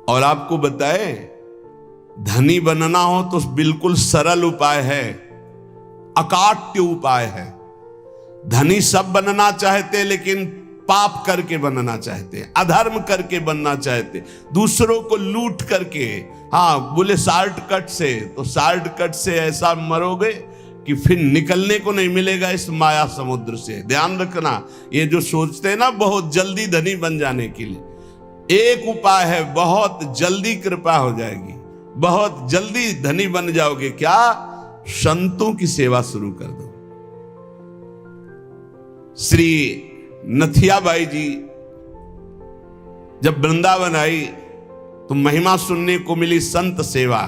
और आपको बताए, धनी बनना हो तो बिल्कुल सरल उपाय है, अकाट्य उपाय है। धनी सब बनना चाहते, लेकिन पाप करके बनना चाहते, अधर्म करके बनना चाहते, दूसरों को लूट करके। हाँ, बोले शॉर्टकट से, तो शॉर्टकट से ऐसा मरोगे कि फिर निकलने को नहीं मिलेगा इस माया समुद्र से। ध्यान रखना, ये जो सोचते हैं ना बहुत जल्दी धनी बन जाने के लिए, एक उपाय है, बहुत जल्दी कृपा हो जाएगी, बहुत जल्दी धनी बन जाओगे। क्या? संतों की सेवा शुरू कर दो। श्री नथियाबाई जी जब वृंदावन आई तो महिमा सुनने को मिली संत सेवा,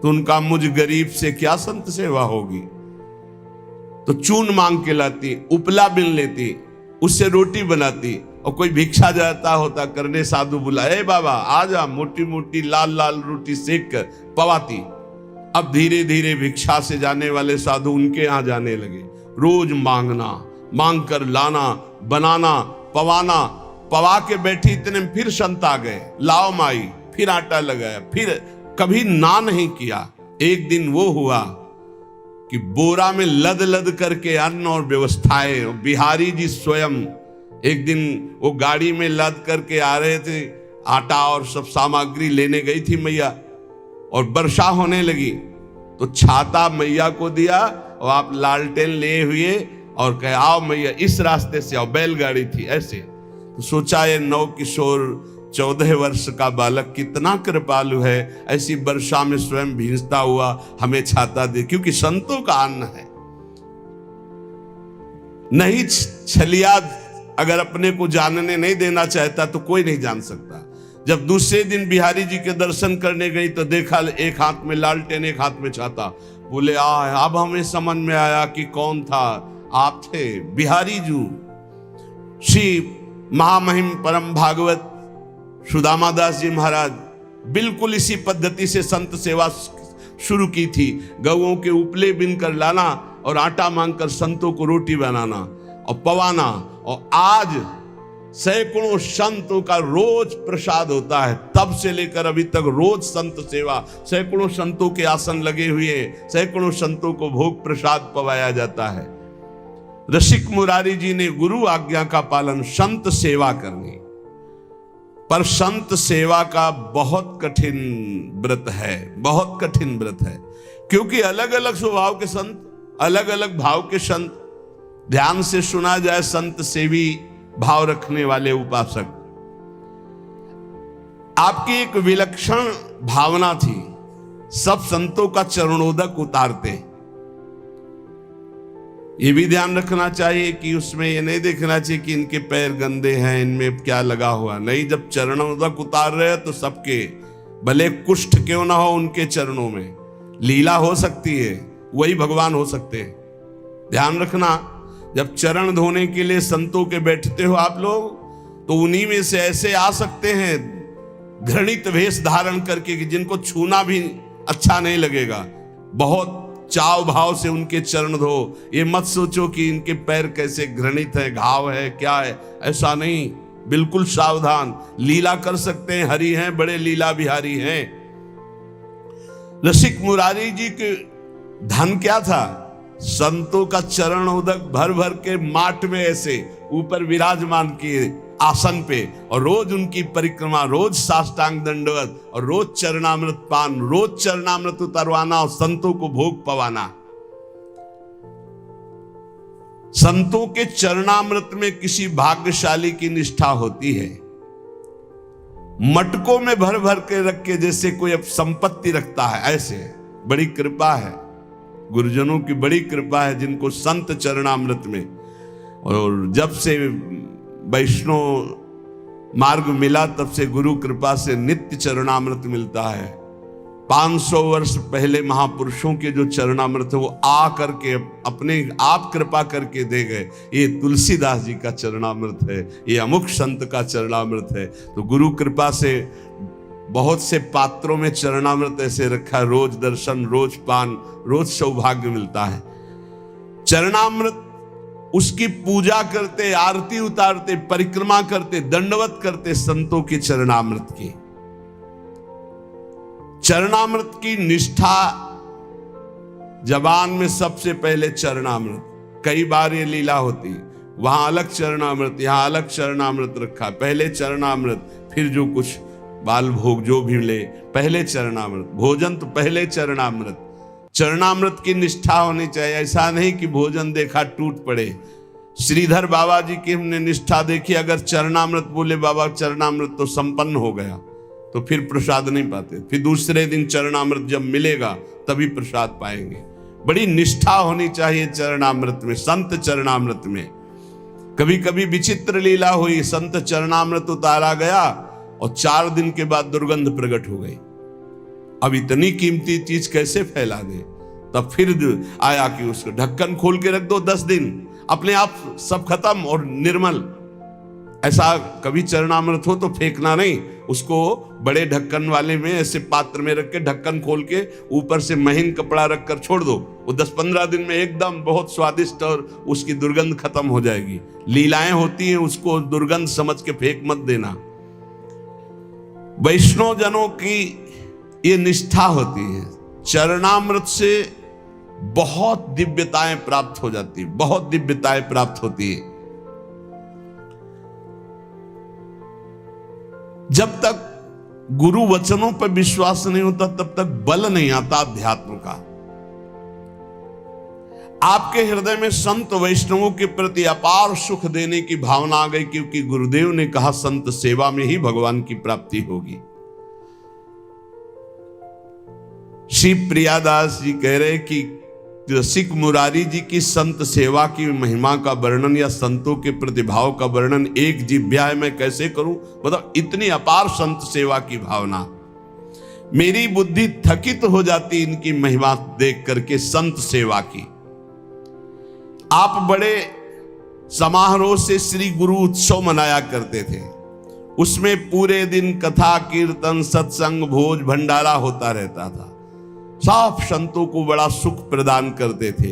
तो उनका मुझ गरीब से क्या संत सेवा होगी। तो चून मांग के लाती, उपला बिन लेती, उससे रोटी बनाती, और कोई भिक्षा जाता होता करने, साधु बुलाए, बाबा आ जा, मोटी मोटी लाल लाल रोटी सेक कर पवाती। अब धीरे धीरे भिक्षा से जाने वाले साधु उनके यहां जाने लगे, रोज मांगना, मांग कर लाना, बनाना, पवाना। पवा के बैठी, इतने में फिर संत आ गए, लाओ माई, फिर आटा लगाया, फिर कभी ना नहीं किया। एक दिन वो हुआ कि बोरा में लद लद करके अन्न और व्यवस्थाएं, बिहारी जी स्वयं एक दिन वो गाड़ी में लद करके आ रहे थे, आटा और सब सामग्री लेने गई थी मैया, और वर्षा होने लगी तो छाता मैया को दिया, और आप लालटेन लिए हुए और कहे आओ मैया इस रास्ते से आओ, बैलगाड़ी थी ऐसे। तो सोचा ये नौ किशोर 14 वर्ष का बालक कितना कृपालु है, ऐसी वर्षा में स्वयं भींजता हुआ हमें छाता दे, क्योंकि संतों का अन्न है। नहीं छलिया अगर अपने को जानने नहीं देना चाहता तो कोई नहीं जान सकता। जब दूसरे दिन बिहारी जी के दर्शन करने गई तो देखा एक हाथ में लालटेन, एक हाथ में छाता। बोले अब हमें समझ में आया कि कौन था, आप थे बिहारी जी। श्री महामहिम परम भागवत सुदामा दास जी महाराज बिल्कुल इसी पद्धति से संत सेवा शुरू की थी। गौओं के उपले बिनकर लाना और आटा मांगकर संतों को रोटी बनाना और पवाना, और आज सैकड़ों संतों का रोज प्रसाद होता है। तब से लेकर अभी तक रोज संत सेवा, सैकड़ों संतों के आसन लगे हुए, सैकड़ों संतों को भोग प्रसाद पवाया जाता है। रसिक मुरारी जी ने गुरु आज्ञा का पालन, संत सेवा करनी। पर संत सेवा का बहुत कठिन व्रत है, बहुत कठिन व्रत है, क्योंकि अलग अलग स्वभाव के संत, अलग अलग भाव के संत। ध्यान से सुना जाए, संत सेवी भाव रखने वाले उपासक, आपकी एक विलक्षण भावना थी, सब संतों का चरणोदक उतारते। ये भी ध्यान रखना चाहिए कि उसमें ये नहीं देखना चाहिए कि इनके पैर गंदे हैं, इनमें क्या लगा हुआ। नहीं, जब चरणोदक उतार रहे हैं तो सबके, भले कुष्ठ क्यों ना हो, उनके चरणों में लीला हो सकती है, वही भगवान हो सकते हैं। ध्यान रखना, जब चरण धोने के लिए संतों के बैठते हो आप लोग, तो उन्हीं में से ऐसे आ सकते हैं घृणित वेश धारण करके कि जिनको छूना भी अच्छा नहीं लगेगा। बहुत चाव भाव से उनके चरण धो। ये मत सोचो कि इनके पैर कैसे घृणित है, घाव है, क्या है, ऐसा नहीं। बिल्कुल सावधान, लीला कर सकते हैं, हरि हैं, बड़े लीला बिहारी हैं। रसिक मुरारी जी के धन क्या था? संतों का चरण उदक भर भर के माट में ऐसे ऊपर विराजमान किए आसन पे, और रोज उनकी परिक्रमा, रोज साष्टांग दंडवत, और रोज चरणामृत पान, रोज चरणामृत उतरवाना और संतों को भोग पवाना। संतों के चरणामृत में किसी भाग्यशाली की निष्ठा होती है। मटकों में भर भर के रख के जैसे कोई अब संपत्ति रखता है, ऐसे बड़ी कृपा है, गुरुजनों की बड़ी कृपा है जिनको संत चरणामृत में। और जब से वैष्णव मार्ग मिला तब से गुरु कृपा से नित्य चरणामृत मिलता है। 500 वर्ष पहले महापुरुषों के जो चरणामृत है वो आ करके अपने आप कृपा करके दे गए। ये तुलसीदास जी का चरणामृत है, ये अमुक संत का चरणामृत है। तो गुरु कृपा से बहुत से पात्रों में चरणामृत ऐसे रखा, रोज दर्शन, रोज पान, रोज सौभाग्य मिलता है। चरणामृत उसकी पूजा करते, आरती उतारते, परिक्रमा करते, दंडवत करते संतों के चरणामृत की। चरणामृत की निष्ठा, जबान में सबसे पहले चरणामृत, कई बार ये लीला होती, वहां अलग चरणामृत, यहां अलग चरणामृत रखा, पहले चरणामृत, फिर जो कुछ बाल भोग जो भी ले, पहले चरणामृत, भोजन तो पहले चरणामृत। चरणामृत की निष्ठा होनी चाहिए, ऐसा नहीं कि भोजन देखा टूट पड़े। श्रीधर बाबा जी की हमने निष्ठा देखी, अगर चरणामृत बोले बाबा चरणामृत तो संपन्न हो गया, तो फिर प्रसाद नहीं पाते, फिर दूसरे दिन चरणामृत जब मिलेगा तभी प्रसाद पाएंगे। बड़ी निष्ठा होनी चाहिए चरणामृत में, संत चरणामृत में। कभी कभी विचित्र लीला हुई, संत चरणामृत उतारा गया और 4 दिन के बाद दुर्गंध प्रकट हो गई। अब इतनी कीमती चीज कैसे फैला दे? तब फिर आया कि उसको ढक्कन खोल के रख दो 10 दिन, अपने आप सब खत्म और निर्मल। ऐसा कभी चरणामृत हो तो फेंकना नहीं, उसको बड़े ढक्कन वाले में ऐसे पात्र में रख के ढक्कन खोल के ऊपर से महीन कपड़ा रख कर छोड़ दो, वो 10-15 दिन में एकदम बहुत स्वादिष्ट और उसकी दुर्गंध खत्म हो जाएगी। लीलाएं होती हैं, उसको दुर्गंध समझ के फेंक मत देना। वैष्णव जनों की ये निष्ठा होती है, चरणामृत से बहुत दिव्यताएं प्राप्त हो जाती, बहुत दिव्यताएं प्राप्त होती है। जब तक गुरु वचनों पर विश्वास नहीं होता तब तक बल नहीं आता अध्यात्म का। आपके हृदय में संत वैष्णवों के प्रति अपार सुख देने की भावना आ गई, क्योंकि गुरुदेव ने कहा संत सेवा में ही भगवान की प्राप्ति होगी। श्री प्रियादास जी कह रहे कि रसिक मुरारी जी की संत सेवा की महिमा का वर्णन या संतों के प्रतिभाव का वर्णन एक जिह्वा में कैसे करूं? मतलब इतनी अपार संत सेवा की भावना, मेरी बुद्धि थकित हो जाती इनकी महिमा देख करके संत सेवा की। आप बड़े समारोह से श्री गुरु उत्सव मनाया करते थे, उसमें पूरे दिन कथा कीर्तन सत्संग भोज भंडारा होता रहता था, सब संतों को बड़ा सुख प्रदान करते थे।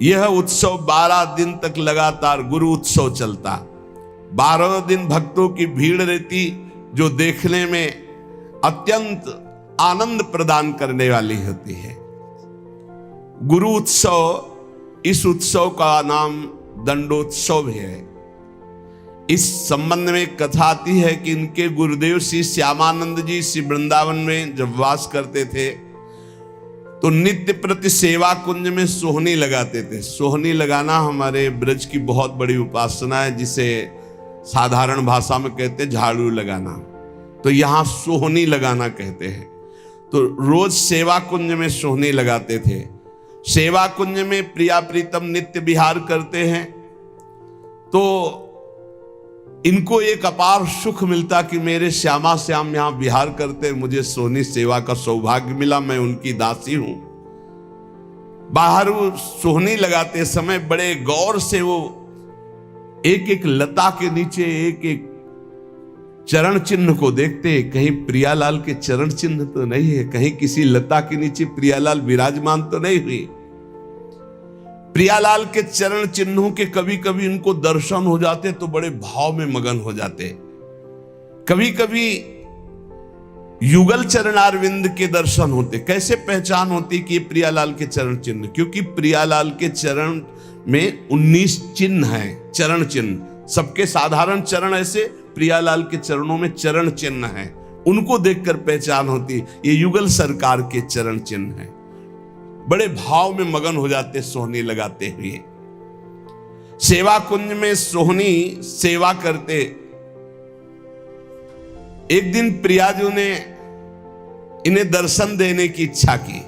यह उत्सव 12 दिन तक लगातार गुरु उत्सव चलता, 12 दिन भक्तों की भीड़ रहती, जो देखने में अत्यंत आनंद प्रदान करने वाली होती है। गुरु उत्सव, इस उत्सव का नाम दंडोत्सव है। इस संबंध में कथा आती है कि इनके गुरुदेव श्री श्यामानंद जी श्री वृंदावन में जब वास करते थे तो नित्य प्रति सेवा कुंज में सोहनी लगाते थे। सोहनी लगाना हमारे ब्रज की बहुत बड़ी उपासना है, जिसे साधारण भाषा में कहते हैं झाड़ू लगाना, तो यहाँ सोहनी लगाना कहते हैं। तो रोज सेवा कुंज में सोहनी लगाते थे। सेवा कुंज में प्रिया प्रीतम नित्य विहार करते हैं, तो इनको एक अपार सुख मिलता कि मेरे श्यामा श्याम यहाँ विहार करते, मुझे सोहनी सेवा का सौभाग्य मिला, मैं उनकी दासी हूं। बाहर वो सोहनी लगाते समय बड़े गौर से वो एक एक लता के नीचे एक एक चरण चिन्ह को देखते, कहीं प्रियालाल के चरण चिन्ह तो नहीं है, कहीं किसी लता के नीचे प्रियालाल विराजमान तो नहीं हुई। प्रियालाल के चरण चिन्हों के कभी कभी इनको दर्शन हो जाते तो बड़े भाव में मगन हो जाते। कभी कभी युगल चरणारविंद के दर्शन होते। कैसे पहचान होती कि ये प्रियालाल के चरण चिन्ह? क्योंकि प्रियालाल के चरण में 19 चिन्ह हैं, चरण चिन्ह। सबके साधारण चरण ऐसे, प्रियालाल के चरणों में चरण चिन्ह हैं, उनको देखकर पहचान होती ये युगल सरकार के चरण चिन्ह हैं। बड़े भाव में मगन हो जाते सोहनी लगाते हुए। सेवा कुंज में सोहनी सेवा करते। एक दिन प्रियाजू ने इन्हें दर्शन देने की इच्छा की।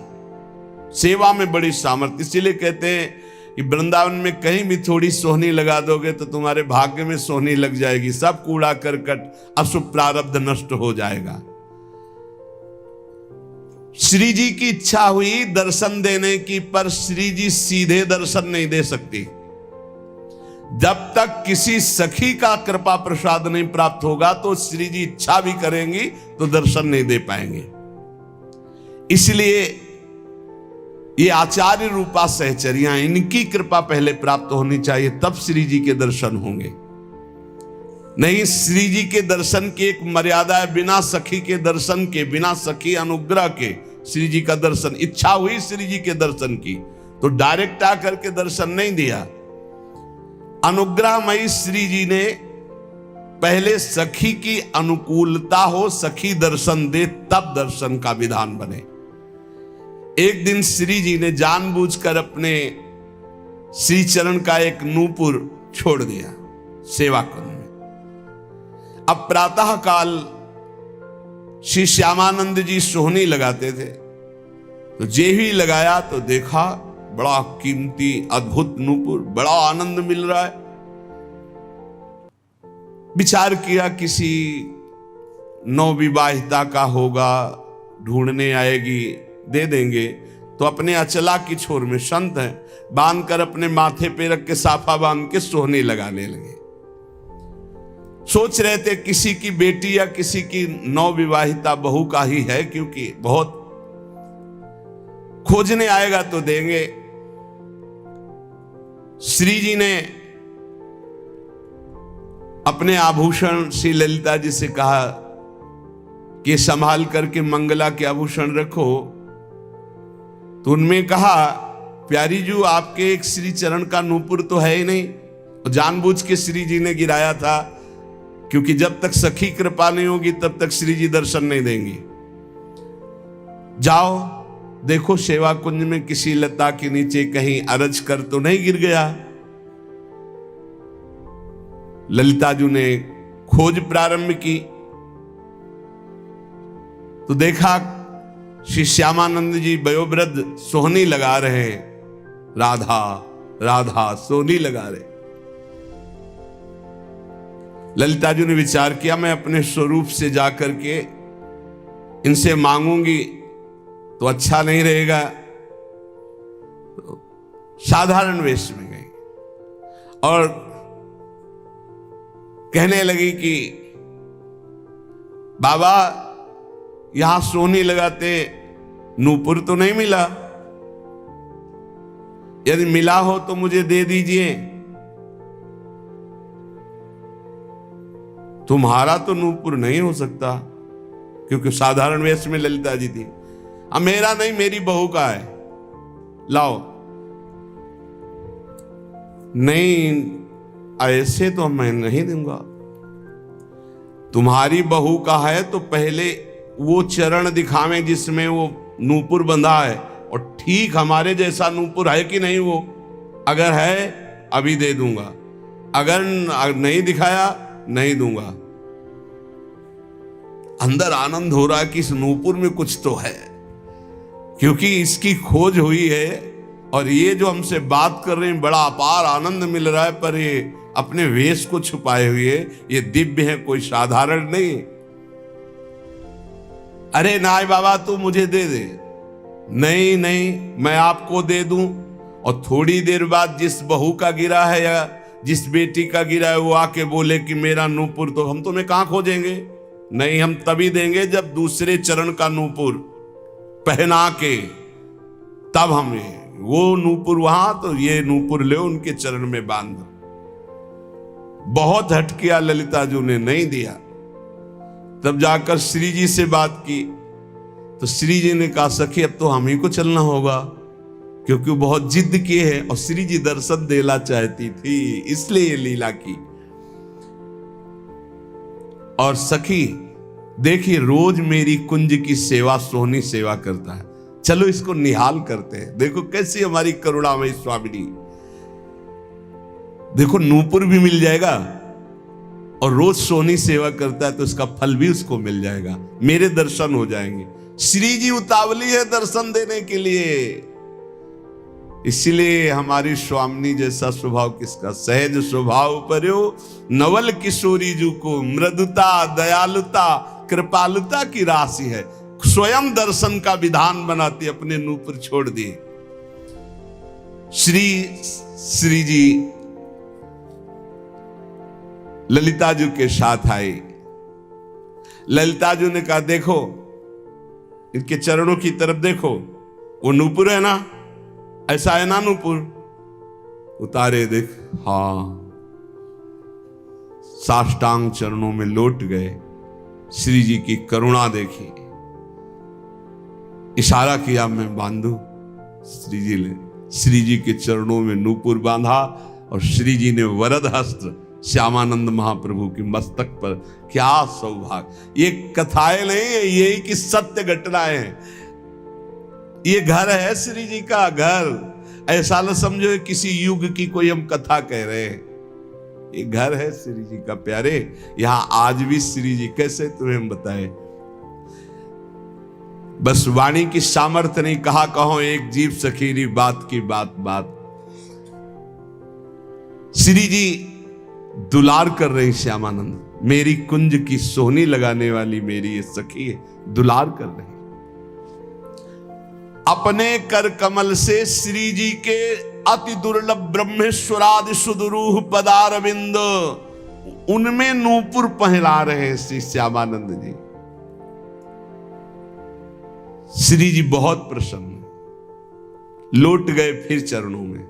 सेवा में बड़ी सामर्थ्य, इसीलिए कहते हैं कि वृंदावन में कहीं भी थोड़ी सोहनी लगा दोगे तो तुम्हारे भाग्य में सोहनी लग जाएगी, सब कूड़ा करकट अशुभ प्रारब्ध नष्ट हो जाएगा। श्री जी की इच्छा हुई दर्शन देने की, पर श्री जी सीधे दर्शन नहीं दे सकती। जब तक किसी सखी का कृपा प्रसाद नहीं प्राप्त होगा तो श्री जी इच्छा भी करेंगी तो दर्शन नहीं दे पाएंगे। इसलिए ये आचार्य रूपा सहचरियां, इनकी कृपा पहले प्राप्त होनी चाहिए, तब श्री जी के दर्शन होंगे। नहीं, श्री जी के दर्शन की एक मर्यादा है, बिना सखी के दर्शन के, बिना सखी अनुग्रह के श्री जी का दर्शन। इच्छा हुई श्री जी के दर्शन की तो डायरेक्ट आकर के दर्शन नहीं दिया। अनुग्रहमयी श्री जी ने पहले सखी की अनुकूलता हो, सखी दर्शन दे, तब दर्शन का विधान बने। एक दिन श्री जी ने जानबूझकर अपने श्री चरण का एक नूपुर छोड़ दिया सेवा कुंज में। अब प्रातः काल श्री श्यामानंद जी सोहनी लगाते थे, तो जे ही लगाया तो देखा बड़ा कीमती अद्भुत नूपुर, बड़ा आनंद मिल रहा है। विचार किया किसी नवविवाहिता का होगा, ढूंढने आएगी, दे देंगे। तो अपने अचला की छोर में संत है, बांध कर अपने माथे पे रख के साफा बांध के सोहनी लगाने लगे। सोच रहे थे किसी की बेटी या किसी की नवविवाहिता बहू का ही है, क्योंकि बहुत खोजने आएगा तो देंगे। श्री जी ने अपने आभूषण श्री ललिता जी से कहा कि संभाल करके मंगला के आभूषण रखो। तो उनमें कहा, प्यारी जू आपके एक श्री चरण का नूपुर तो है ही नहीं। जानबूझ के श्री जी ने गिराया था, क्योंकि जब तक सखी कृपा नहीं होगी तब तक श्री जी दर्शन नहीं देंगी। जाओ देखो सेवा कुंज में किसी लता के नीचे कहीं अरज कर तो नहीं गिर गया। ललिता जी ने खोज प्रारंभ की तो देखा श्री श्यामानंद जी वयोवृद्ध सोहनी लगा रहे हैं, राधा राधा सोहनी लगा रहे। ललिता जी ने विचार किया, मैं अपने स्वरूप से जाकर के इनसे मांगूंगी तो अच्छा नहीं रहेगा। तो साधारण वेश में गई और कहने लगी कि बाबा यहां सोहनी लगाते नूपुर तो नहीं मिला, यदि मिला हो तो मुझे दे दीजिए। तुम्हारा तो नूपुर नहीं हो सकता, क्योंकि साधारण वेश में ललिता जी थी। अब मेरा नहीं, मेरी बहू का है, लाओ। नहीं, ऐसे तो मैं नहीं दूंगा। तुम्हारी बहू का है तो पहले वो चरण दिखावें जिसमें वो नूपुर बंधा है, और ठीक हमारे जैसा नूपुर है कि नहीं वो। अगर है अभी दे दूंगा, अगर नहीं दिखाया नहीं दूंगा। अंदर आनंद हो रहा है कि इस नूपुर में कुछ तो है, क्योंकि इसकी खोज हुई है और ये जो हमसे बात कर रहे हैं बड़ा अपार आनंद मिल रहा है, पर ये अपने वेश को छुपाए हुए ये दिव्य है, कोई साधारण नहीं। अरे नाय बाबा तू मुझे दे दे। नहीं नहीं, मैं आपको दे दूं। और थोड़ी देर बाद जिस बहू का गिरा है या जिस बेटी का गिरा है वो आके बोले कि मेरा नूपुर, तो हम तुम्हें कहां खोजेंगे। नहीं, हम तभी देंगे जब दूसरे चरण का नूपुर पहना के, तब हमें वो नूपुर वहां, तो ये नूपुर ले उनके चरण में बांध। बहुत हट किया ललिता जी ने, नहीं दिया। तब जाकर श्री जी से बात की तो श्री जी ने कहा, सखी अब तो हम ही को चलना होगा, क्योंकि वो बहुत जिद किए है और श्री जी दर्शन देना चाहती थी, इसलिए ये लीला की। और सखी देखिए, रोज मेरी कुंज की सेवा सोहनी सेवा करता है, चलो इसको निहाल करते हैं। देखो कैसी हमारी करुणामयी स्वामिनी। देखो नूपुर भी मिल जाएगा और रोज सोहनी सेवा करता है तो इसका फल भी उसको मिल जाएगा, मेरे दर्शन हो जाएंगे। श्री जी उतावली है दर्शन देने के लिए, इसलिए हमारी स्वामिनी जैसा स्वभाव किसका। सहज स्वभाव पर्यो नवल किशोरी जू को, मृदुता दयालुता कृपालुता की राशि है। स्वयं दर्शन का विधान बनाती, अपने नूपुर छोड़ दिए। श्री जी ललिता जी के साथ आई। ललिता जी ने कहा, देखो इनके चरणों की तरफ देखो, वो नूपुर है ना, ऐसा है ना नूपुर। उतारे देख, हाँ साष्टांग चरणों में लौट गए। श्री जी की करुणा देखी, इशारा किया मैं बांधू। श्री जी के चरणों में नूपुर बांधा और श्री जी ने वरद हस्त श्यामानंद महाप्रभु के मस्तक पर। क्या सौभाग्य! ये कथाएं नहीं है, यही की सत्य घटनाएं हैं। ये घर है श्री जी का घर। ऐसा न समझो किसी युग की कोई हम कथा कह रहे हैं। ये घर है श्री जी का प्यारे। यहां आज भी श्री जी, कैसे तुम्हें हम बताएं, बस वाणी की सामर्थ्य नहीं, कहा कहो एक जीव सखीरी बात की बात बात। श्री जी दुलार कर रही श्यामानंद, मेरी कुंज की सोहनी लगाने वाली मेरी ये सखी है, दुलार कर रही। अपने कर कमल से श्री जी के अति दुर्लभ ब्रह्मेश्वरादि सुदुरूह पदारविंद, उनमें नूपुर पहला रहे हैं श्री श्यामानंद जी। श्री जी बहुत प्रसन्न, लौट गए फिर चरणों में।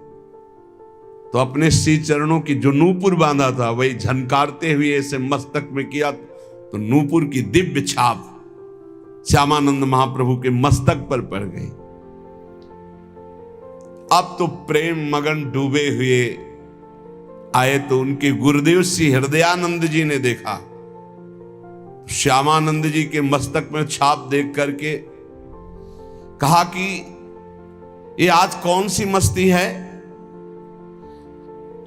तो अपने श्री चरणों की जो नूपुर बांधा था वही झनकारते हुए ऐसे मस्तक में किया, तो नूपुर की दिव्य छाप श्यामानंद महाप्रभु के मस्तक पर पड़ गई। अब तो प्रेम मगन डूबे हुए आए तो उनके गुरुदेव श्री हृदयानंद जी ने देखा। श्यामानंद जी के मस्तक में छाप देख करके कहा कि ये आज कौन सी मस्ती है,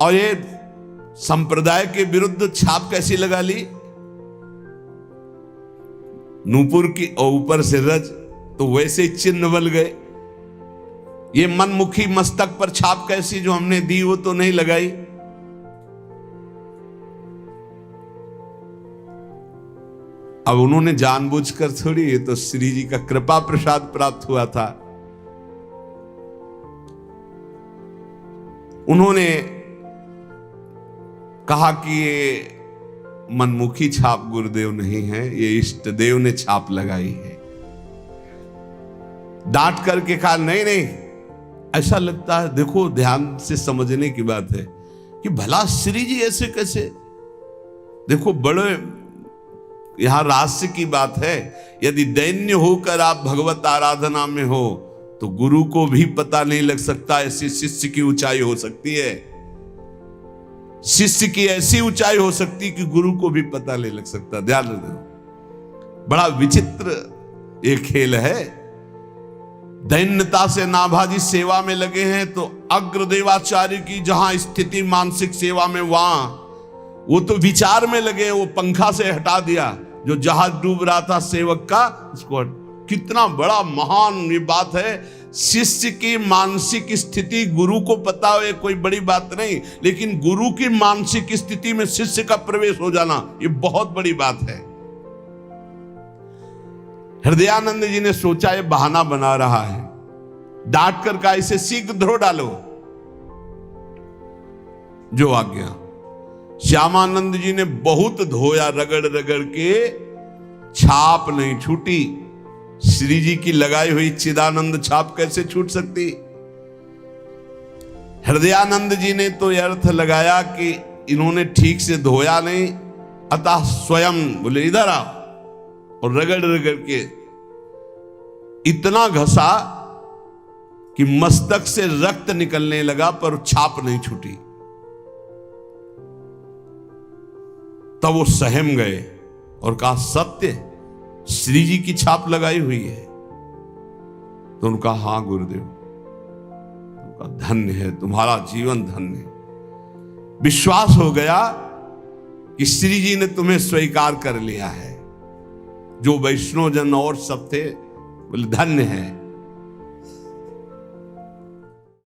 और ये संप्रदाय के विरुद्ध छाप कैसी लगा ली। नूपुर की और ऊपर से रज, तो वैसे ही चिन्ह बल गए। ये मनमुखी मस्तक पर छाप कैसी जो हमने दी वो तो नहीं लगाई। अब उन्होंने जानबूझकर थोड़ी, ये तो श्री जी का कृपा प्रसाद प्राप्त हुआ था। उन्होंने कहा कि ये मनमुखी छाप गुरुदेव नहीं है, ये इष्ट देव ने छाप लगाई है। डांट करके कहा नहीं नहीं, ऐसा लगता है, देखो ध्यान से समझने की बात है कि भला श्री जी ऐसे कैसे। देखो बड़े यहां रहस्य की बात है। यदि दैन्य होकर आप भगवत आराधना में हो तो गुरु को भी पता नहीं लग सकता, ऐसी शिष्य की ऊंचाई हो सकती है। शिष्य की ऐसी ऊंचाई हो सकती कि गुरु को भी पता नहीं लग सकता। ध्यान रखो, बड़ा विचित्र एक खेल है। दैन्यता से नाभाजी सेवा में लगे हैं तो अग्रदेवाचार्य की जहां स्थिति मानसिक सेवा में, वहां वो तो विचार में लगे, वो पंखा से हटा दिया जो जहाज डूब रहा था सेवक का, उसको। कितना बड़ा महान ये बात है। शिष्य की मानसिक स्थिति गुरु को पता हो, कोई बड़ी बात नहीं, लेकिन गुरु की मानसिक स्थिति में शिष्य का प्रवेश हो जाना ये बहुत बड़ी बात है। हृदयानंद जी ने सोचा ये बहाना बना रहा है, डांट कर का इसे शीघ्र धो डालो। जो आज्ञा। श्यामानंद जी ने बहुत धोया, रगड़ रगड़ के, छाप नहीं छूटी। श्री जी की लगाई हुई चिदानंद छाप कैसे छूट सकती। हृदयानंद जी ने तो यह अर्थ लगाया कि इन्होंने ठीक से धोया नहीं, अतः स्वयं बोले इधर आओ, और रगड़ रगड़ के इतना घसा कि मस्तक से रक्त निकलने लगा पर छाप नहीं छूटी। तब वो सहम गए और कहा सत्य श्री जी की छाप लगाई हुई है। तो उनका हाँ गुरुदेव, उनका धन्य है, तुम्हारा जीवन धन्य है। विश्वास हो गया कि श्री जी ने तुम्हें स्वीकार कर लिया है। जो वैष्णव जन और सब थे बोले धन्य है।